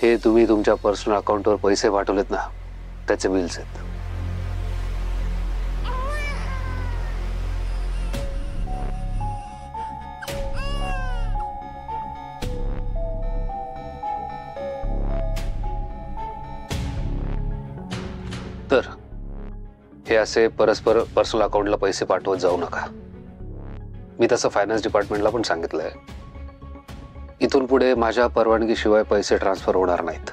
हे तुम्ही तुमच्या पर्सनल अकाउंटवर पैसे पाठवलेत ना, त्याचे बिल्स आहेत. तर हे असे परस्पर पर्सनल अकाउंटला पैसे पाठवत जाऊ नका. मी तसं फायनान्स डिपार्टमेंटला पण सांगितलंय. इथून पुढे माझ्या परवानगीशिवाय पैसे ट्रान्सफर होणार नाहीत.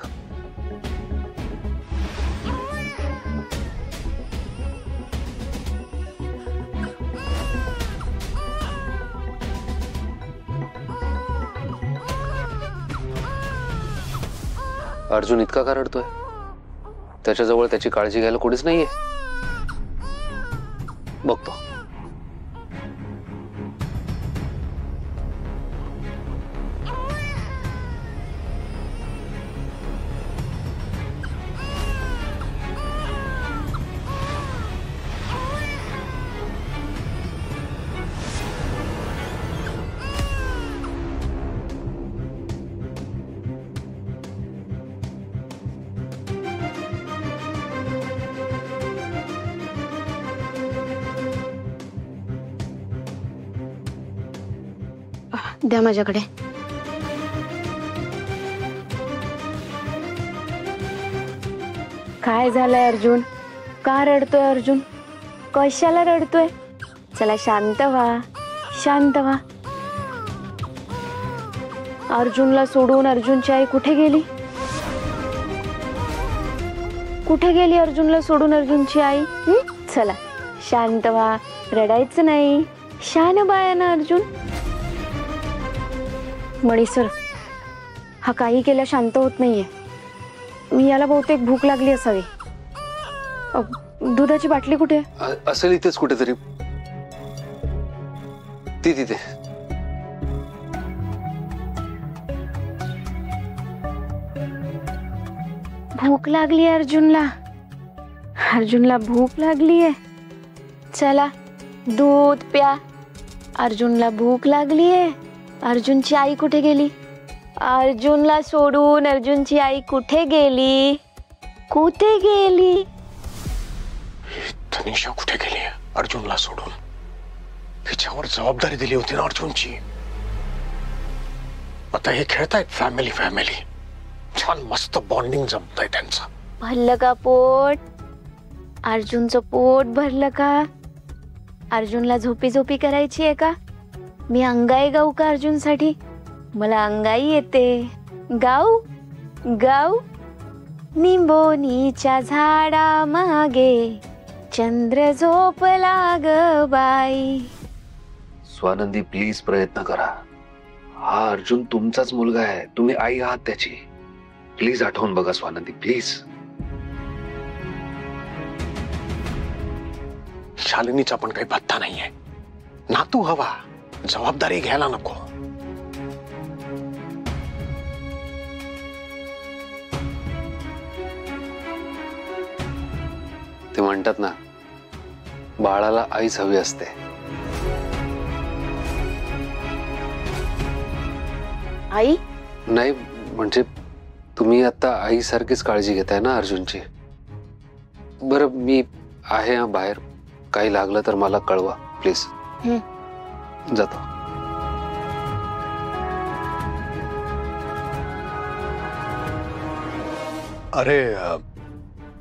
अर्जुन इतका का रडतोय? त्याच्याजवळ त्याची काळजी घ्यायला कोणीच नाहीये. बघतो. द्या माझ्याकडे. काय झालंय अर्जुन? का रडतोय अर्जुन? कशाला रडतोय? चला शांत व्हा, शांत व्हा. अर्जुनला सोडून अर्जुनची आई कुठे गेली? कुठे गेली अर्जुनला सोडून अर्जुनची आई? चला शांत व्हा, रडायचं नाही. शान बाळा अर्जुन. मणी सर, हा काही केला शांत होत नाहीये. मी याला बहुतेक भूक लागली असावी. दुधाची बाटली कुठे? असेल इथेच कुठेतरी. ती तिथे. भूक लागली अर्जुनला. अर्जुनला भूक लागलीये. चला दूध प्या. अर्जुनला भूक लागलीये. अर्जुनची आई कुठे गेली? अर्जुनला सोडून अर्जुनची आई कुठे गेली? कुठे गेली? तनिषा कुठे गेली? अर्जुनला सोडून. तिच्यावर जबाबदारी दिली होती ना अर्जुनची. आता हे खेळतायत फॅमिली फॅमिली. छान मस्त बॉन्डिंग जमतंय त्यांचं. भरलं का पोट? अर्जुनचं पोट भरलं का? अर्जुनला झोपी झोपी करायची आहे का? मी अंगाई गाऊ का अर्जुनसाठी? मला अंगाई येते. गाऊ गाऊ. निंबोनीच्या झाडा मागे चंद्र झोपला ग बाई. स्वानंदी प्लीज प्रयत्न करा. हा अर्जुन तुमचाच मुलगा आहे. तुम्ही आई आहात त्याची. प्लीज आठवून बघा स्वानंदी, प्लीज. शालिनीचा पण काही पत्ता नाहीये. नातू हवा, जबाबदारी घ्यायला नको. ते म्हणतात ना, बाळाला आईच हवी असते. आई नाही म्हणजे तुम्ही आता आईसारखीच काळजी घेताय ना अर्जुनची. बरं मी आहे बाहेर. काही लागलं तर मला कळवा प्लीज. जातो. अरे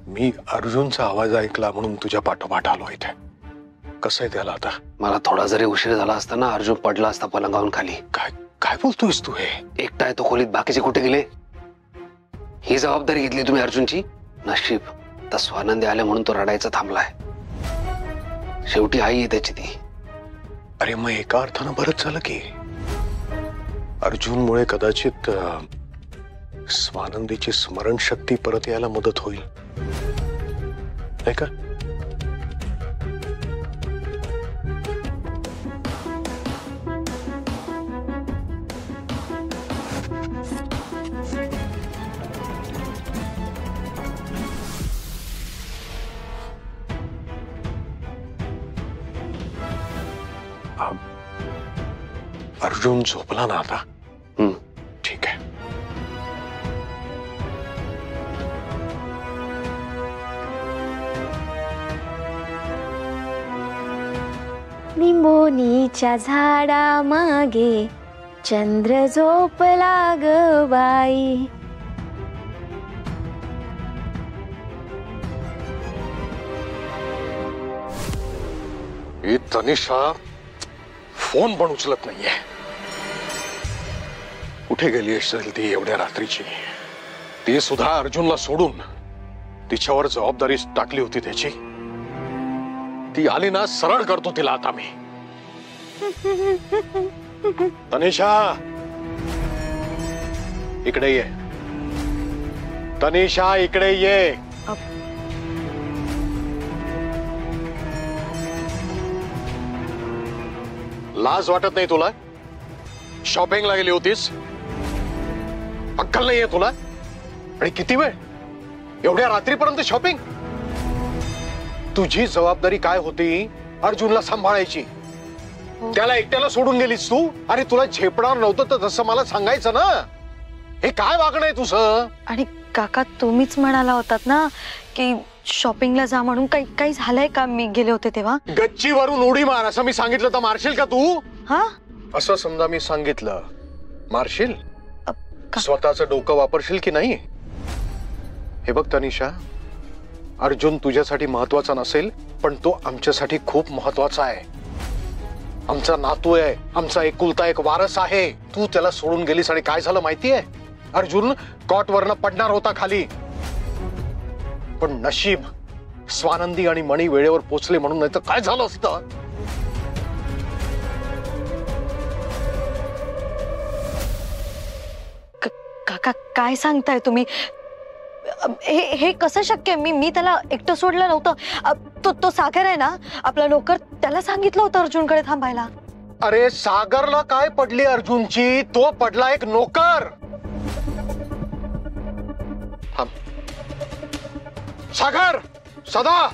मी अर्जुनचा आवाज ऐकला म्हणून तुझ्या पाठोपाठ आलो इथे. कसं आहे त्याला आता? मला थोडा जरी उशीर झाला असता ना, अर्जुन पडला असता पलंगावरून खाली. काय काय बोलतोयस तू? हे एकटा आहे तो खोलीत, बाकीचे कुठे गेले? ही जबाबदारी घेतली तुम्ही अर्जुनची. नशीब तर स्वानंदी आले म्हणून तो रडायचा थांबलाय. शेवटी आई आहे त्याची ती. अरे मग एका अर्थानं बरंच झालं की. अर्जुनमुळे कदाचित स्वानंदीची स्मरणशक्ती परत यायला मदत होईल, नाही का? अर्जुन झोपला ना आता? ठीक आहे. निंबोनीच्या झाडा मागे चंद्र झोपला ग बाई. ही तनिषा फोन पण उचलत नाहीये. कुठे गेली असेल ती एवढ्या रात्रीची? ती सुद्धा अर्जुनला सोडून तिच्यावर जबाबदारी टाकली होती त्याची. ती आली ना, सरळ करतो तिला आता मी. तनिषा इकडे ये. तनिषा इकडे ये. लाज वाटत नाही तुला? शॉपिंगला गेली होतीस, अक्कल नाहीये तुला? आणि किती वेळ? एवढ्या रात्रीपर्यंत शॉपिंग? तुझी जबाबदारी काय होती? अर्जुनला सांभाळायची. त्याला एकट्याला सोडून गेलीस तू. अरे तुला झेपणार नव्हतं तर तसं मला सांगायचं ना. हे काय वागणं आहे तुझं? आणि काका तुम्हीच म्हणाला होतात ना की शॉपिंगला जा म्हणून. काही झालंय का? मी गेले होते तेव्हा. गच्चीवरून उडी मार असं मी सांगितलं तर मारशील का तू? हा, असं समजा मी सांगितलं, मारशील? स्वतःचं डोकं वापरशील की नाही? हे बघ तनिषा, अर्जुन तुझ्यासाठी महत्वाचा नसेल पण तो आमच्यासाठी खूप महत्वाचा आहे. आमचा नातू आहे, आमचा एकुलता एक वारस आहे. तू त्याला सोडून गेलीस आणि काय झालं माहितीये? अर्जुन कॉटवरनं पडणार होता खाली, पण नशीब स्वानंदी आणि मणी वेळेवर पोचले म्हणून, नाही तर काय झालं असतं? काका काय सांगताय तुम्ही? हे कसं शक्य आहे? मी त्याला एकटं सोडलं नव्हतं. तो सागर आहे ना आपला नोकर, त्याला सांगितलं होतं अर्जुनकडे थांबायला. अरे सागरला काय पडली अर्जुनची? तो पडला एक नोकर. थांब. सागर, सदा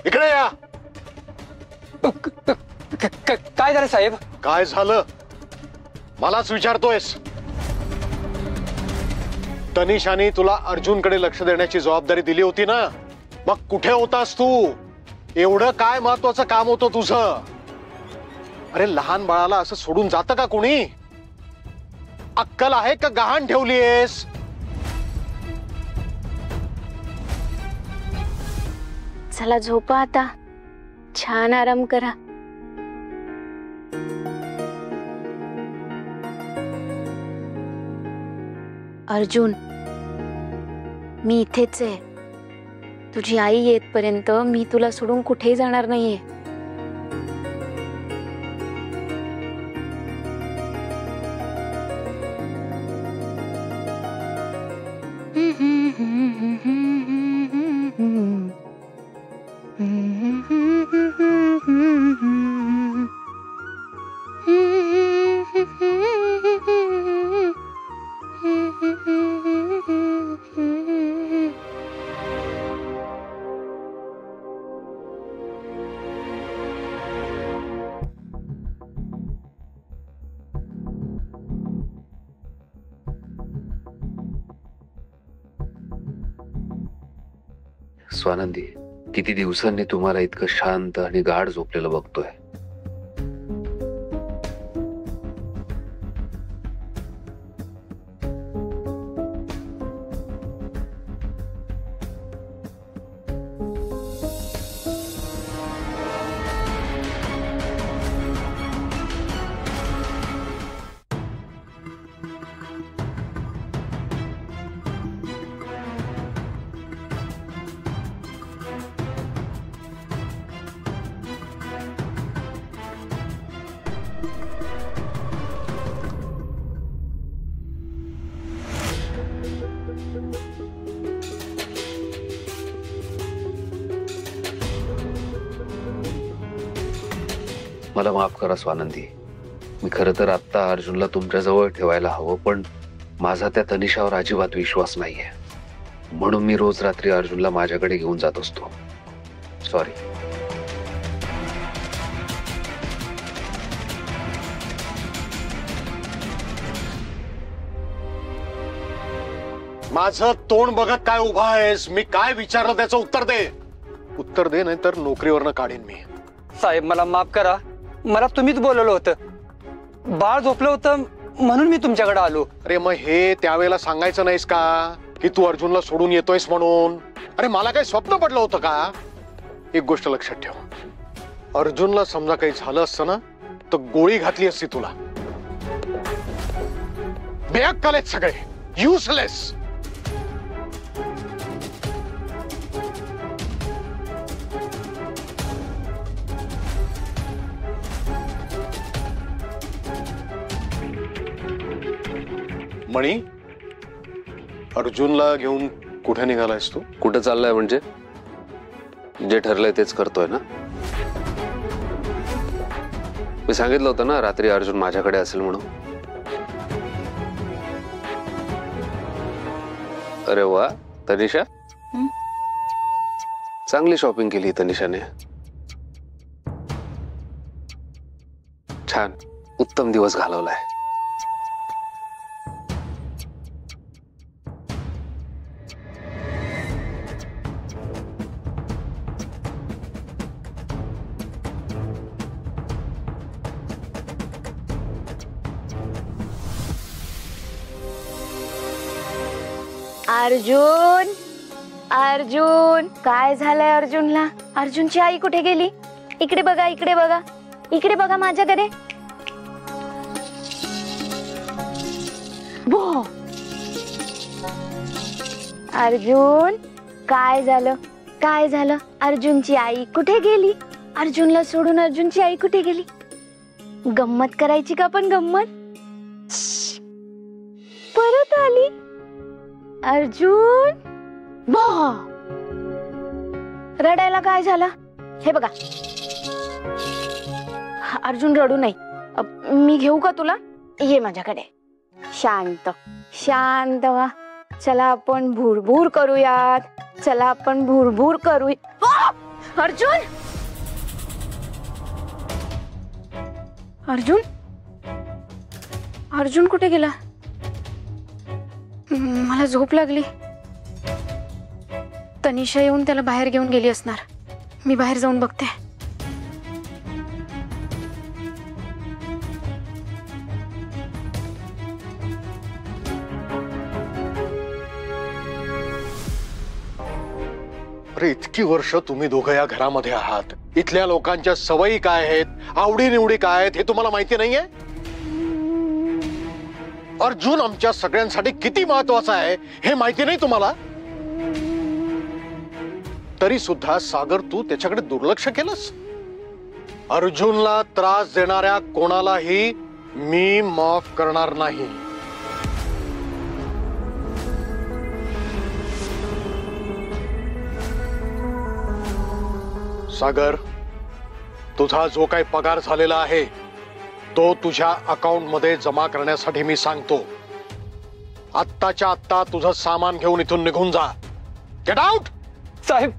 इकडे या. काय झालं साहेब? काय झालं मलाच विचारतोयस? तनिषाने तुला अर्जुनकडे लक्ष देण्याची जबाबदारी दिली होती ना, मग कुठे होतास तू? एवढं काय महत्वाचं काम होतं तुझं? अरे लहान बाळाला असं सोडून जातं का कोणी? अक्कल आहे का गहाण ठेवलीयस? चला झोपा आता, छान आराम करा. अर्जुन, मी इथेच आहे. तुझी आई येतपर्यंत मी तुला सोडून कुठेही जाणार नाहीये. स्वानंदी, किती दिवसांनी तुम्हाला इतकं शांत आणि गाढ झोपलेलं बघतोय. मला माफ करा स्वानंदी. मी खरं तर आत्ता अर्जुनला तुमच्या जवळ ठेवायला हवं, पण माझा त्या तनिषावर अजिबात विश्वास नाहीये. म्हणून मी रोज रात्री अर्जुनला माझ्याकडे घेऊन जात असतो. सॉरी. माझं तोंड बघत काय उभा आहेस? मी काय विचारलं त्याचं उत्तर दे. उत्तर दे, नाही तर नोकरीवरनं काढीन मी. साहेब मला माफ करा, मला तुम्हीच बोलवलं होतं. बाळ झोपलं होतं म्हणून मी तुमच्याकडे आलो. अरे मग हे त्यावेळेला सांगायचं नाहीस का की तू अर्जुनला सोडून येतोयस म्हणून? अरे मला काही स्वप्न पडलं होतं का? एक गोष्ट लक्षात ठेव, अर्जुनला समजा काही झालं असतं ना तर गोळी घातली असती तुला. बेअक्कल आहेत सगळे, युजलेस. मणी, अर्जुनला घेऊन कुठे निघालायस तू? कुठं चाललाय म्हणजे? जे ठरलंय तेच करतोय ना. मी सांगितलं होतं ना रात्री अर्जुन माझ्याकडे असेल म्हणून. अरे वा तनिषा, चांगली शॉपिंग केली तनिषाने. छान उत्तम दिवस घालवलाय. अर्जुन, अर्जुन, काय झालंय अर्जुनला? अर्जुनची आई कुठे गेली? इकडे बघा, इकडे बघा, इकडे बघा माझ्याकडे. अर्जुन, काय झालं? काय झालं? अर्जुनची आई कुठे गेली? अर्जुनला सोडून अर्जुनची आई कुठे गेली? गंमत करायची का? पण गंमत परत आली. अर्जुन, रडायला काय झालं? हे बघा, अर्जुन रडू नाही. मी घेऊ का तुला? ये माझ्याकडे. शांत शांत व्हा. चला आपण भुरभुर करूयात. चला आपण भुरभुर करूया. अर्जुन, अर्जुन, अर्जुन कुठे गेला? मला झोप लागली. तनिषा येऊन त्याला बाहेर घेऊन गेली असणार. मी बाहेर जाऊन बघते. अरे इतकी वर्ष तुम्ही दोघं या घरामध्ये आहात. इथल्या लोकांच्या सवयी काय आहेत, आवडीनिवडी काय आहेत हे तुम्हाला माहिती नाहीये? अर्जुन आमच्या सगळ्यांसाठी किती महत्वाचा आहे हे माहिती नाही तुम्हाला? तरी सुद्धा सागर तू त्याच्याकडे दुर्लक्ष केलंस. अर्जुनला त्रास देणाऱ्या कोणालाही मी माफ करणार नाही. सागर, तुझा जो काही पगार झालेला आहे तो तुझ्या अकाउंट मध्ये जमा करण्यासाठी मी सांगतो. आत्ताच्या आत्ता तुझं सामान घेऊन इथून निघून जा. Get out. साहेब,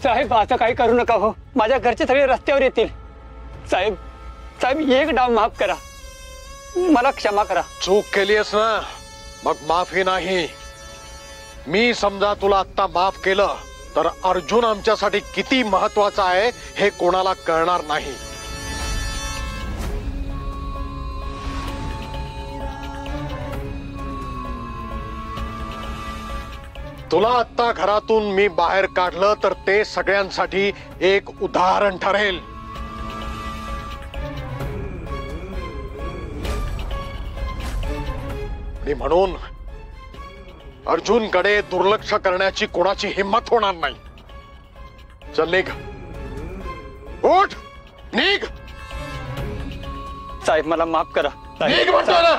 साहेब असं काही करू नका हो. माझ्या घरचे सगळे रस्त्यावर येतील. साहेब, साहेब एक डाव माफ करा. मला क्षमा करा. चूक केलीस ना, मग माफी नाही. मी समजा तुला आत्ता माफ केलं तर अर्जुन आमच्यासाठी किती महत्वाचा आहे हे कोणाला कळणार नाही. तुला आत्ता घरातून मी बाहेर काढलं तर ते सगळ्यांसाठी एक उदाहरण ठरेल. आणि म्हणून अर्जुनकडे दुर्लक्ष करण्याची कोणाची हिम्मत होणार नाही. चल निघ. उठ, निघ. साहेब मला माफ करा. निघ म्हणतो ना.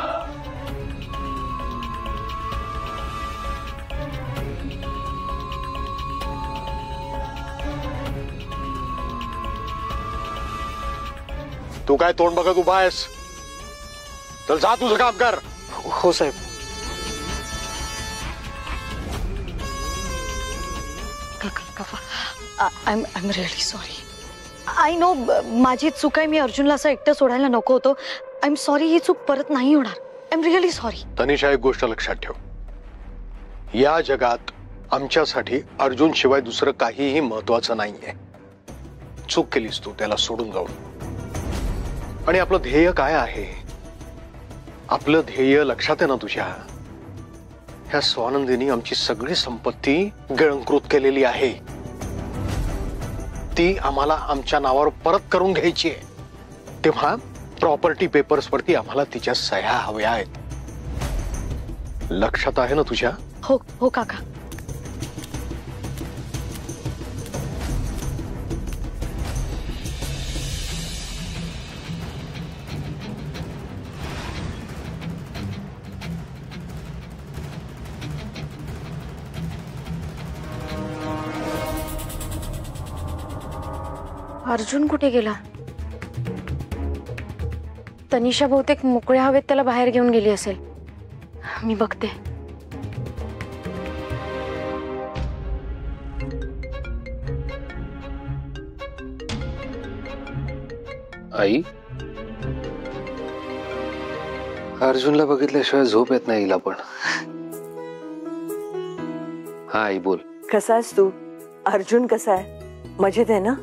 तू काय तोंड बघत उभा आहेस? चल जा, तुझं काम कर. हो साहेब. I'm really sorry. I know माझी चूक आहे. मी अर्जुनला असं एकटं सोडायला नको होतं. I'm sorry. ही चूक परत नाही होणार. I'm really sorry. तनिषा, एक गोष्ट लक्षात ठेव, या जगात आमच्यासाठी अर्जुन शिवाय दुसरं काहीही महत्वाचं नाहीये. चूक केलीस तू त्याला सोडून जाऊन. आणि आपलं ध्येय काय आहे? आपलं ध्येय लक्षात आहे ना तुझ्या? ह्या स्वानंदीनी आमची सगळी संपत्ती गिळंकृत केलेली आहे. ती आम्हाला आमच्या नावावर परत करून घ्यायची आहे. तेव्हा प्रॉपर्टी पेपर्स वरती आम्हाला तिच्या सह्या हव्या आहेत. लक्षात आहे ना तुझ्या? हो हो काका. अर्जुन कुठे गेला? तनिषा बहुतेक मोकळ्या हवेत त्याला बाहेर घेऊन गेली असेल. मी बघते. आई, अर्जुनला बघितल्याशिवाय झोप येत नाही हिला पण. हा आई बोल. कसा आहेस तू? अर्जुन कसा आहे? मजेत आहे ना?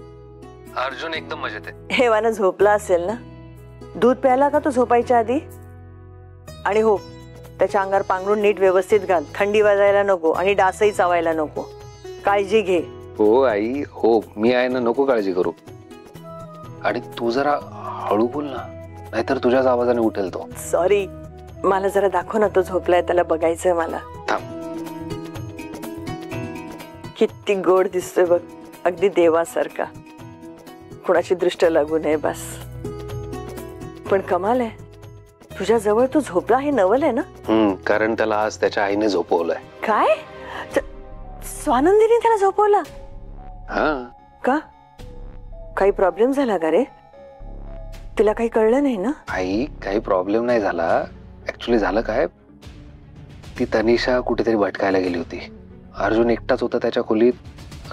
अर्जुन एकदम मजेत आहे. हेवानं झोपला असेल ना? दूध प्यायला का तो झोपायच्या आधी? आणि हो, त्याच्या अंगावर पांघरून नीट व्यवस्थित घाल. थंडी वाजायला नको आणि डासही चावायला नको. काळजी घे. हो आई हो, मी आहे ना, नको काळजी करू. आणि तू जरा हळू बोल ना, नाहीतर तुझ्याच आवाजाने उठेल तो. सॉरी, मला जरा दाखव ना, तो झोपलाय, त्याला बघायचंय मला. किती गोड दिसतोय बघ, अगदी देवासारखा. कुणाची दृष्ट लागू नये बस. पण कमाल आहे, तुझ्या जवळ तो झोपला हे नवल आहे ना? कारण त्याला आज त्याच्या आईने झोपवलंय. काय? स्वानंदीने त्याला झोपवला? हा. का? काही प्रॉब्लेम झाला का रे? तिला काही कळलं नाही ना? आई, काही प्रॉब्लेम नाही झाला. ऍक्च्युली झालं काय, ती तनिषा कुठेतरी भटकायला गेली होती. अर्जुन एकटाच होता त्याच्या खोलीत.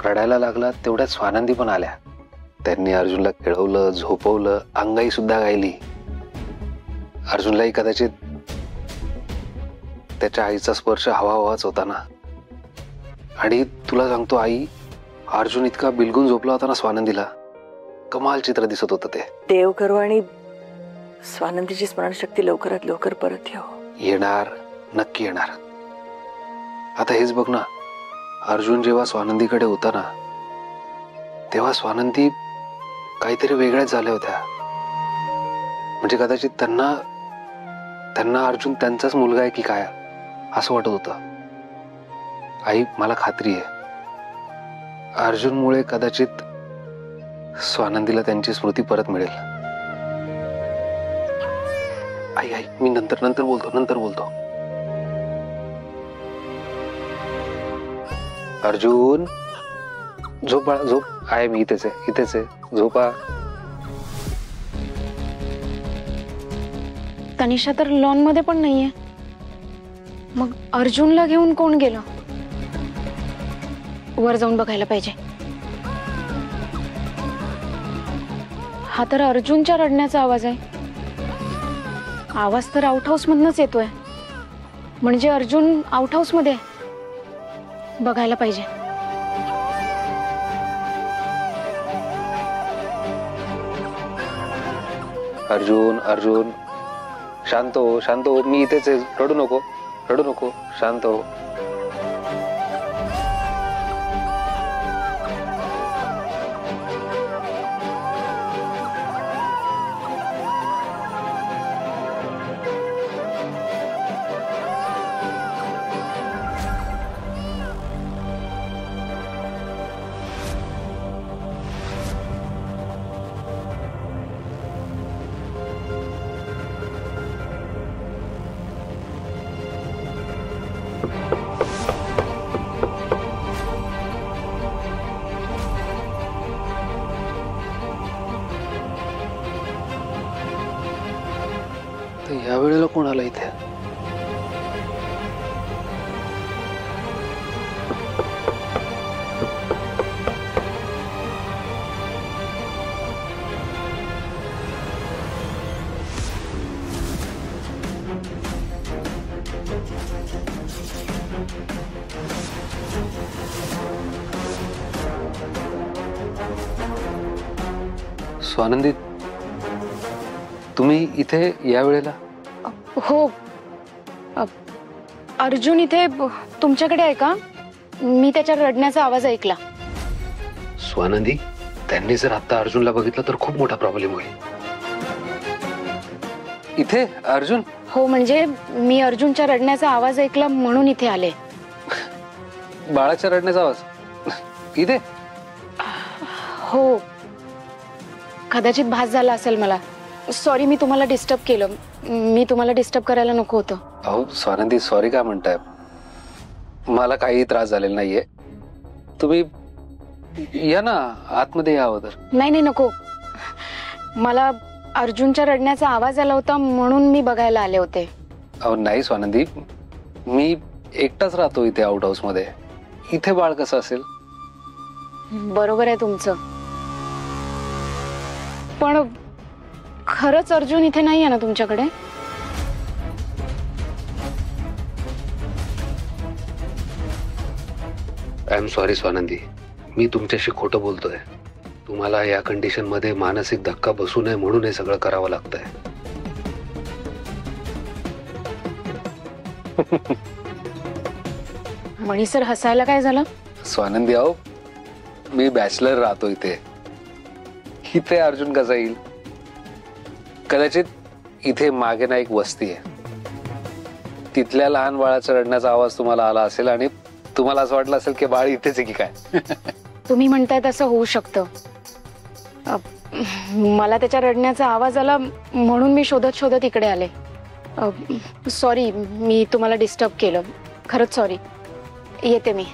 रडायला लागला, तेवढ्यात स्वानंदी पण आल्या. त्यांनी अर्जुनला खेळवलं, झोपवलं, अंगाई सुद्धा गायली. अर्जुनलाही कदाचित त्याच्या आईचा स्पर्श हवा हवाच होता ना. आणि तुला सांगतो आई, अर्जुन इतका बिलगून झोपला होता ना स्वानंदीला. कमाल चित्र दिसत होतं ते. देव करो आणि स्वानंदीची स्मरणशक्ती लवकरात लवकर परत येणार, नक्की येणार. आता हेच बघ ना, अर्जुन जेव्हा स्वानंदीकडे होता ना, तेव्हा स्वानंदी काहीतरी वेगळ्याच झाल्या होत्या. म्हणजे कदाचित त्यांना अर्जुन त्यांचाच मुलगा आहे की काय असं वाटत होतं. आई, मला खात्री आहे, अर्जुनमुळे कदाचित स्वानंदीला त्यांची स्मृती परत मिळेल. आई आई, मी नंतर बोलतो. अर्जुन, झोप बाळा, झोप. आहे मी इथेच आहे, झोपा. तनिषा तर लॉन मध्ये पण नाहीये. मग अर्जुनला घेऊन कोण गेलं? वर जाऊन बघायला पाहिजे. हा तर अर्जुनच्या रडण्याचा आवाज आहे. आवाज तर आउट हाऊस मधनच येतोय. म्हणजे अर्जुन आउट हाऊस मध्ये बघायला पाहिजे. अर्जुन, शांत हो, मी इथेच आहे. रडू नको, शांत हो. स्वानंदी, तुम्ही इथे या वेळेला? हो, अर्जुन इथे तुमच्याकडे आहे का? मी त्याच्या रडण्याचा आवाज ऐकला. स्वानंदी, त्यांनी जर आता अर्जुनला बघितलं तर खूप मोठा प्रॉब्लेम होईल. इथे अर्जुन? हो, म्हणजे मी अर्जुनच्या रडण्याचा आवाज ऐकला म्हणून इथे आले. बाळाच्या रडण्याचा आवाज इथे? हो, कदाचित भास झाला असेल मला. सॉरी, मी तुम्हाला डिस्टर्ब केलं. मी तुम्हाला डिस्टर्ब करायला नको होतं. अहो स्वानंदी, सॉरी काय म्हणताय? मला काही त्रास झालेला नाहीये. तुम्ही या ना, आतमध्ये या अगोदर. नाही नाही, नको. मला अर्जुनच्या रडण्याचा आवाज आला होता म्हणून मी बघायला आले होते. अहो नाही स्वानंदी, मी एकटाच राहतो इथे आउट हाऊस मध्ये. इथे बाळ कसं असेल? बरोबर आहे तुमचं, पण खरंच अर्जुन इथे नाही आहे ना तुमच्याकडे? आय एम सॉरी स्वानंदी, मी तुमच्याशी खोटं बोलतोय. तुम्हाला या कंडिशन मध्ये मानसिक धक्का बसू नये म्हणून हे सगळं करावं लागतंय. मणी सर, हसायला काय झालं? स्वानंदी अहो, मी बॅचलर राहतो इथे. इथे अर्जुन कसा येईल? कदाचित इथे मागे ना एक वस्ती आहे, तिथल्या लहान बाळाच्या रडण्याचा आवाज तुम्हाला आला असेल आणि तुम्हाला असं वाटलं असेल की बाळ इथेच आहे की काय. तुम्ही म्हणताय तसं होऊ शकतं. मला त्याच्या रडण्याचा आवाज आला म्हणून मी शोधत शोधत इकडे आले. सॉरी, मी तुम्हाला डिस्टर्ब केलं. खरंच सॉरी. येते मी.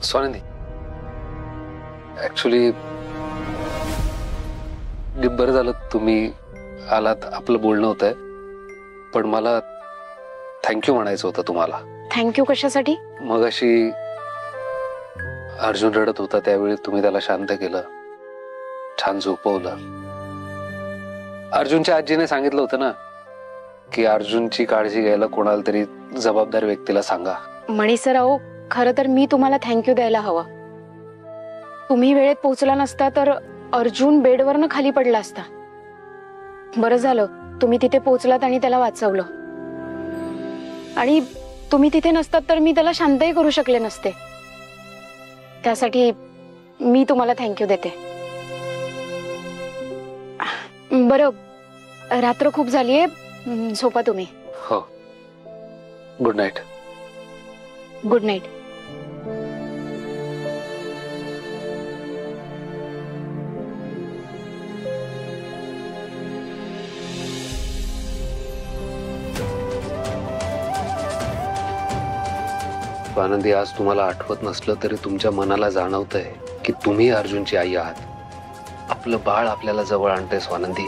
स्वानंदी, ऍक्च्युली बरं झालं तुम्ही आलात. आपलं बोलणं होतंय, पण मला थँक्यू म्हणायचं होतं तुम्हाला. थँक्यू कशासाठी? मग अशी अर्जुन रडत होता त्यावेळी तुम्ही त्याला शांत केलं, छान झोपवलं. अर्जुनच्या आजीने सांगितलं होतं ना की अर्जुनची काळजी घ्यायला कोणाला तरी जबाबदार व्यक्तीला सांगा. मणी सर, अहो खरं तर मी तुम्हाला थँक्यू द्यायला हवं. तुम्ही वेळेत पोहोचला नसता तर अर्जुन बेडवरनं खाली पडला असता. बरं झालं तुम्ही तिथे पोहोचलात आणि त्याला वाचवलं. आणि तुम्ही तिथे नसतात तर मी त्याला शांतही करू शकले नसते. त्यासाठी मी तुम्हाला थँक्यू देते. बरं, रात्र खूप झालीये, झोपा तुम्ही. हो, good night. Good night. Swanandi, आज तुम्हाला आठवत नसलं तरी तुमच्या मनाला जाणवतंय की तुम्ही अर्जुनची आई आहात. आपलं बाळ आपल्याला जवळ आणतंय स्वानंदी.